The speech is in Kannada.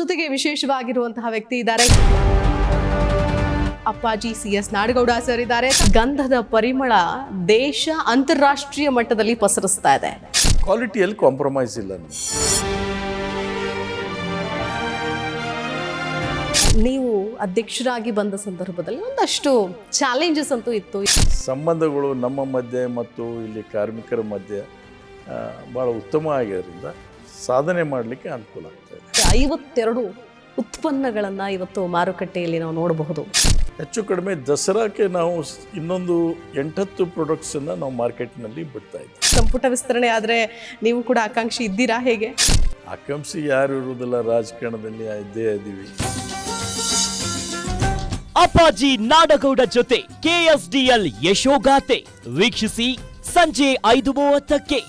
ಜೊತೆಗೆ ವಿಶೇಷವಾಗಿರುವಂತಹ ವ್ಯಕ್ತಿ ಇದ್ದಾರೆ. ಅಪ್ಪಾಜಿ CS ನಾಡಗೌಡ ಸರ್ ಇದ್ದಾರೆ. ಗಂಧದ ಪರಿಮಳ ದೇಶ ಅಂತಾರಾಷ್ಟ್ರೀಯ ಮಟ್ಟದಲ್ಲಿ ಪಸರಿಸ್ತಾ ಇದೆ. ಕ್ವಾಲಿಟಿಯಲ್ಲಿ ಕಾಂಪ್ರಮೈಸ್ ಇಲ್ಲ. ನೀವು ಅಧ್ಯಕ್ಷರಾಗಿ ಬಂದ ಸಂದರ್ಭದಲ್ಲಿ ಒಂದಷ್ಟು ಚಾಲೆಂಜಸ್ ಅಂತೂ ಇತ್ತು. ಸಂಬಂಧಗಳು ನಮ್ಮ ಮಧ್ಯೆ ಮತ್ತು ಇಲ್ಲಿ ಕಾರ್ಮಿಕರ ಮಧ್ಯೆ ಭಾಳ ಉತ್ತಮ ಆಗಿರೋದ್ರಿಂದ ಸಾಧನೆ ಮಾಡಲಿಕ್ಕೆ ಅನುಕೂಲ ಆಗ್ತಾ ಇದೆ. 52 ಉತ್ಪನ್ನಗಳನ್ನು ಇವತ್ತು ಮಾರುಕಟ್ಟೆಯಲ್ಲಿ ನಾವು ನೋಡಬಹುದು. ಹೆಚ್ಚು ಕಡಿಮೆ ದಸರಾಕ್ಕೆ ನಾವು ಇನ್ನೊಂದು 8-10 ಪ್ರಾಡಕ್ಟ್ಸನ್ನು ನಾವು ಮಾರ್ಕೆಟ್ನಲ್ಲಿ ಬಿಡ್ತಾ ಇದ್ದೀವಿ. ಸಂಪುಟ ವಿಸ್ತರಣೆ ಆದರೆ ನೀವು ಕೂಡ ಆಕಾಂಕ್ಷಿ ಇದ್ದೀರಾ? ಹೇಗೆ? ಆಕಾಂಕ್ಷಿ ಯಾರು ಇರುವುದಿಲ್ಲ, ರಾಜಕಾರಣದಲ್ಲಿ ಇದ್ದೇ ಇದ್ದೀವಿ. ಅಪ್ಪಾಜಿ ನಾಡಗೌಡ ಜೊತೆ KSDL ಯಶೋಗಾಥೆ ವೀಕ್ಷಿಸಿ ಸಂಜೆ 5:30ಕ್ಕೆ.